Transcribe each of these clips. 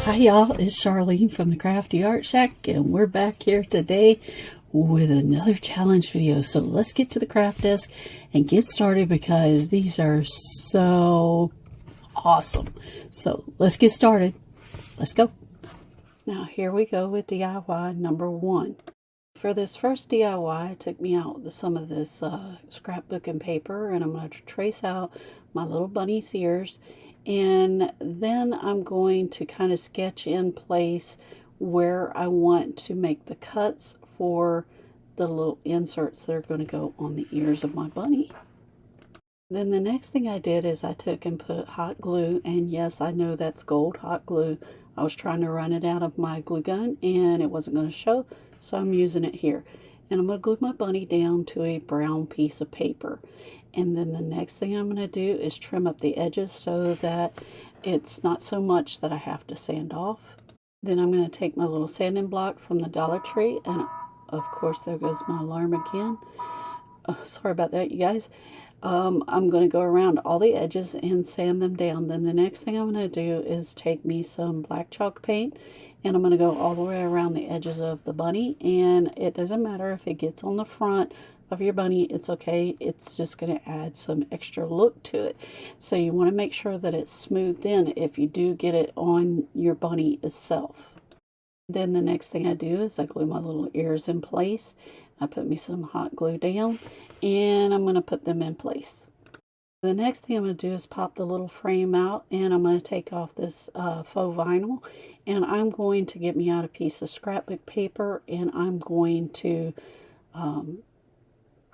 Hi y'all, it's Charlene from the Crafty Art Shack, and we're back here today with another challenge video. So let's get to the craft desk and get started because these are so awesome. So let's get started. Let's go. Now here we go with DIY number 1. For this first DIY, it took me out some of this scrapbooking paper, and I'm going to trace out my little bunny's ears, and then I'm going to kind of sketch in place where I want to make the cuts for the little inserts that are going to go on the ears of my bunny. Then the next thing I did is I took and put hot glue, and yes, I know that's gold hot glue. I was trying to run it out of my glue gun and it wasn't going to show, so I'm using it here. And I'm going to glue my bunny down to a brown piece of paper. And then the next thing I'm going to do is trim up the edges so that it's not so much that I have to sand off. Then I'm going to take my little sanding block from the Dollar Tree, and of course there goes my alarm again. Oh, sorry about that, you guys. I'm going to go around all the edges and sand them down. Then the next thing I'm going to do is take me some black chalk paint, and I'm going to go all the way around the edges of the bunny. And it doesn't matter if it gets on the front of your bunny, it's okay. It's just going to add some extra look to it. So you want to make sure that it's smoothed in if you do get it on your bunny itself. Then the next thing I do is I glue my little ears in place. I put me some hot glue down, and I'm going to put them in place. The next thing I'm going to do is pop the little frame out, and I'm going to take off this faux vinyl, and I'm going to get me out a piece of scrapbook paper, and I'm going to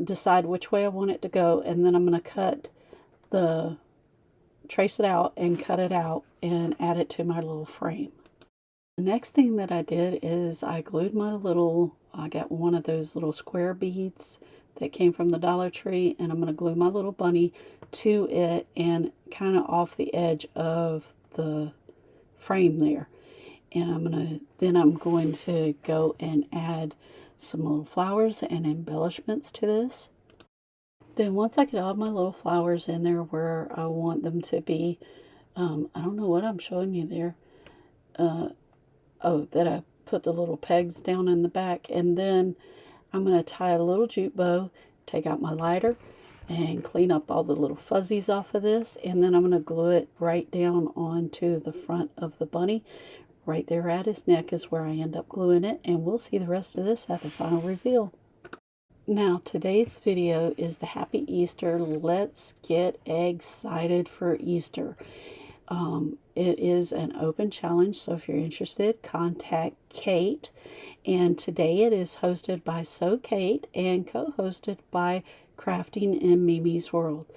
decide which way I want it to go, and then I'm going to trace it out and cut it out and add it to my little frame. The next thing that I did is I glued I got one of those little square beads that came from the Dollar Tree, and I'm going to glue my little bunny to it and kind of off the edge of the frame there. And then I'm going to go and add some little flowers and embellishments to this. Then once I get all my little flowers in there where I want them to be, I don't know what I'm showing you there. Oh, that I put the little pegs down in the back, and then I'm going to tie a little jute bow, take out my lighter, and clean up all the little fuzzies off of this, and then I'm going to glue it right down onto the front of the bunny. Right there at his neck is where I end up gluing it, and we'll see the rest of this at the final reveal. Now, today's video is the Happy Easter. Let's get excited for Easter. It is an open challenge, so if you're interested, contact Kate. And today it is hosted by So Kate and co-hosted by Crafting in Mimi's World.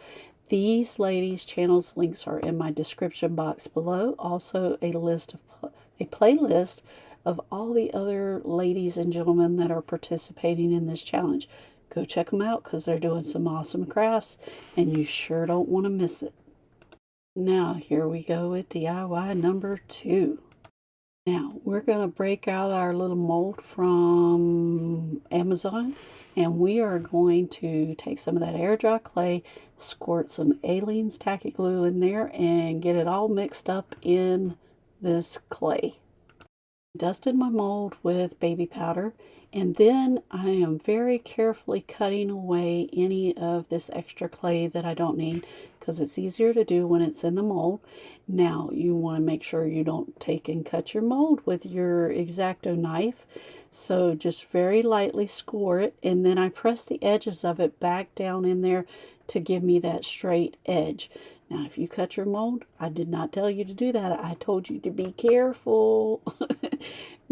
These ladies' channels links are in my description box below. Also a playlist of all the other ladies and gentlemen that are participating in this challenge. Go check them out because they're doing some awesome crafts, and you sure don't want to miss it. Now, here we go with DIY number 2. Now, we're going to break out our little mold from Amazon, and we are going to take some of that air dry clay, squirt some Aleene's tacky glue in there, and get it all mixed up in this clay. Dusted my mold with baby powder, and then I am very carefully cutting away any of this extra clay that I don't need, because it's easier to do when it's in the mold. Now you want to make sure you don't take and cut your mold with your X-Acto knife, so just very lightly score it, and then I press the edges of it back down in there to give me that straight edge. Now, if you cut your mold, I did not tell you to do that. I told you to be careful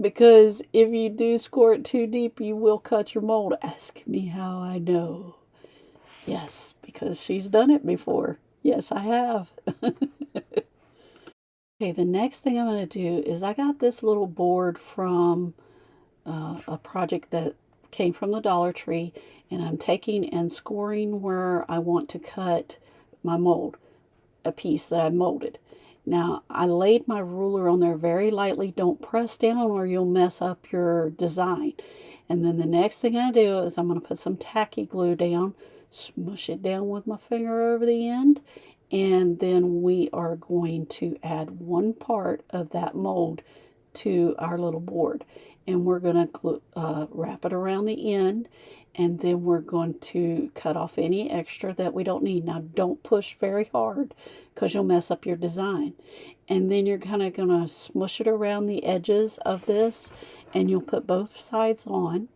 because if you do score it too deep, you will cut your mold. Ask me how I know. Yes, because she's done it before. Yes, I have. Okay, the next thing I'm going to do is I got this little board from a project that came from the Dollar Tree, and I'm taking and scoring where I want to cut my mold. A piece that I molded. Now, I laid my ruler on there very lightly. Don't press down or you'll mess up your design. And then the next thing I do is I'm going to put some tacky glue down, smush it down with my finger over the end, and then we are going to add one part of that mold to our little board, and we're going to wrap it around the end, and then we're going to cut off any extra that we don't need. Now don't push very hard because you'll mess up your design. And then you're kind of going to smush it around the edges of this, and you'll put both sides on.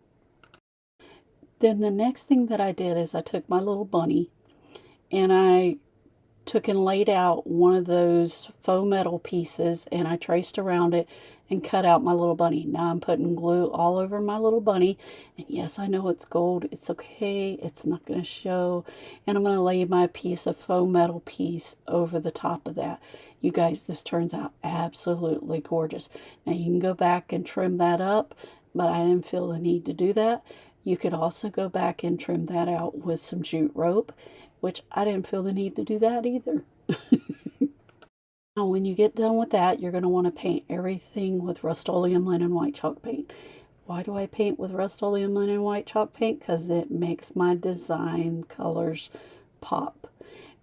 Then the next thing that I did is I took my little bunny and I took and laid out one of those faux metal pieces, and I traced around it and cut out my little bunny. Now I'm putting glue all over my little bunny, and yes, I know it's gold. It's okay. It's not going to show. And I'm going to lay my piece of faux metal piece over the top of that. You guys, this turns out absolutely gorgeous. Now you can go back and trim that up, but I didn't feel the need to do that. You could also go back and trim that out with some jute rope, which I didn't feel the need to do that either. Now, when you get done with that, you're going to want to paint everything with Rust-Oleum Linen White Chalk paint. Why do I paint with Rust-Oleum Linen White Chalk paint? Because it makes my design colors pop.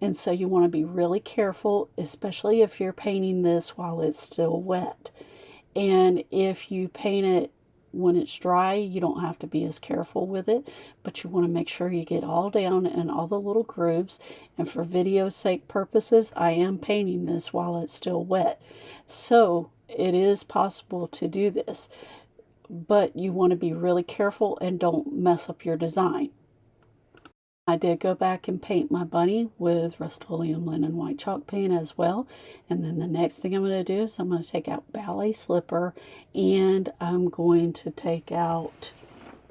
And so you want to be really careful, especially if you're painting this while it's still wet. And if you paint it when it's dry, you don't have to be as careful with it, but you want to make sure you get all down in all the little grooves. And for video's sake purposes, I am painting this while it's still wet. So it is possible to do this, but you want to be really careful and don't mess up your design. I did go back and paint my bunny with Rust-Oleum Linen White Chalk paint as well. And then the next thing I'm going to do is I'm going to take out Ballet Slipper, and I'm going to take out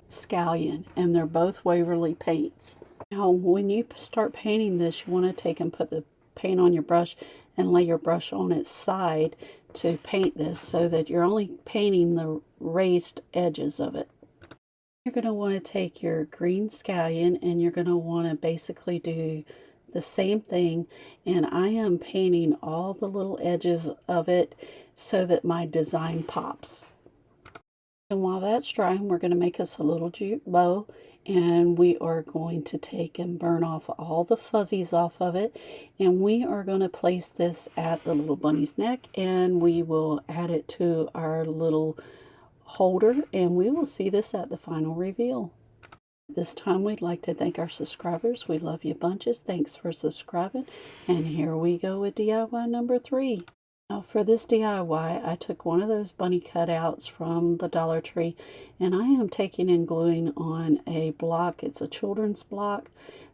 Scallion, and they're both Waverly paints. Now when you start painting this, you want to take and put the paint on your brush and lay your brush on its side to paint this, so that you're only painting the raised edges of it. You're going to want to take your green scallion, and you're going to want to basically do the same thing, and I am painting all the little edges of it so that my design pops. And while that's drying, we're going to make us a little jute bow, and we are going to take and burn off all the fuzzies off of it, and we are going to place this at the little bunny's neck, and we will add it to our little holder, and we will see this at the final reveal. This time we'd like to thank our subscribers. We love you bunches. Thanks for subscribing. And here we go with DIY number 3. Now for this DIY, I took one of those bunny cutouts from the Dollar Tree, and I am taking and gluing on a block. It's a children's block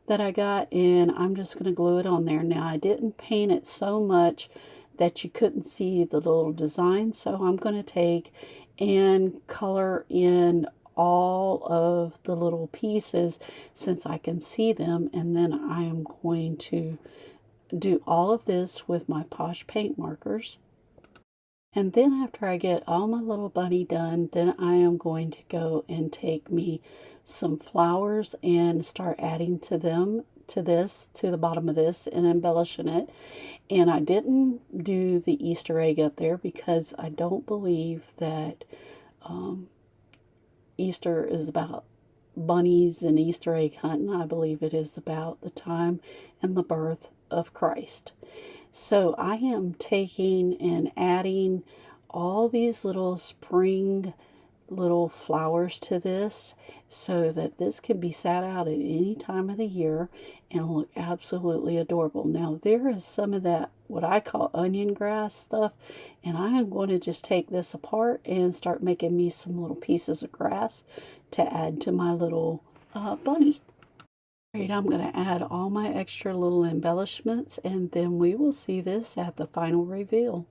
that I got, and I'm just going to glue it on there. Now I didn't paint it so much that you couldn't see the little design, so I'm going to take and color in all of the little pieces since I can see them, and then I am going to do all of this with my Posca paint markers. And then after I get all my little bunny done, then I am going to go and take me some flowers and start adding to them, to the bottom of this, and embellishing it. And I didn't do the Easter egg up there because I don't believe that Easter is about bunnies and Easter egg hunting. I believe it is about the time and the birth of Christ. So I am taking and adding all these little spring little flowers to this so that this can be sat out at any time of the year and look absolutely adorable. Now there is some of that what I call onion grass stuff, and I am going to just take this apart and start making me some little pieces of grass to add to my little bunny. Alright, I'm going to add all my extra little embellishments, and then we will see this at the final reveal.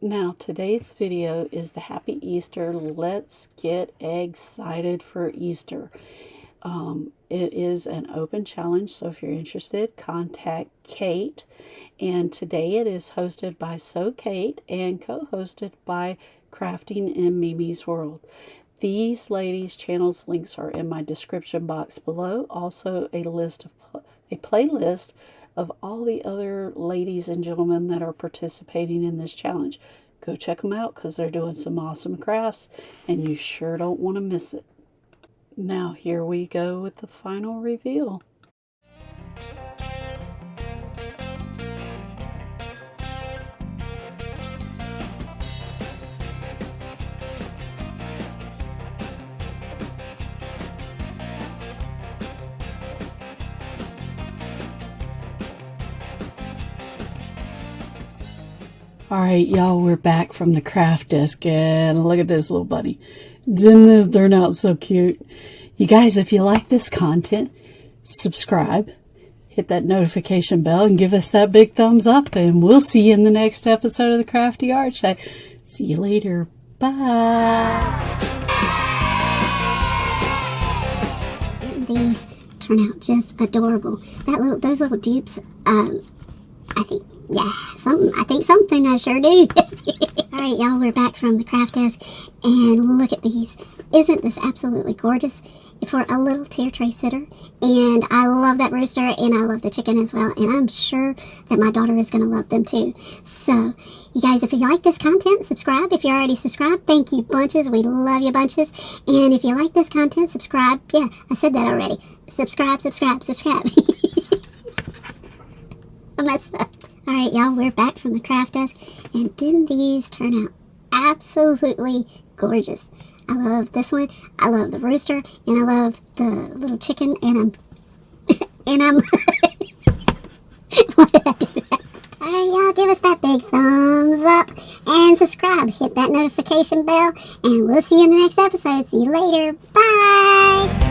Now today's video is the Happy Easter. Let's get excited for Easter. It is an open challenge, so if you're interested, contact Kate. And today it is hosted by So Kate and co-hosted by Crafting in Mimi's World. These ladies' channels links are in my description box below. Also a playlist of all the other ladies and gentlemen that are participating in this challenge. Go check them out because they're doing some awesome crafts and you sure don't want to miss it. Now here we go with the final reveal. All right, y'all, we're back from the craft desk, and look at this little bunny. Didn't this turn out so cute? You guys, if you like this content, subscribe, hit that notification bell, and give us that big thumbs up, and we'll see you in the next episode of the Crafty Art Shack. See you later. Bye. Didn't these turn out just adorable? Those little dupes, I think something I sure do. Alright, y'all, we're back from the craft desk, and look at these. Isn't this absolutely gorgeous for a little tier tray sitter? And I love that rooster, and I love the chicken as well, and I'm sure that my daughter is going to love them too. So, you guys, if you like this content, subscribe. If you're already subscribed, thank you, bunches. We love you, bunches. And if you like this content, subscribe. Yeah, I said that already. Subscribe. I messed up. Alright, y'all, we're back from the craft desk, and didn't these turn out absolutely gorgeous? I love this one, I love the rooster, and I love the little chicken, and I'm why did I do that? Alright, y'all, give us that big thumbs up, and subscribe, hit that notification bell, and we'll see you in the next episode. See you later, bye!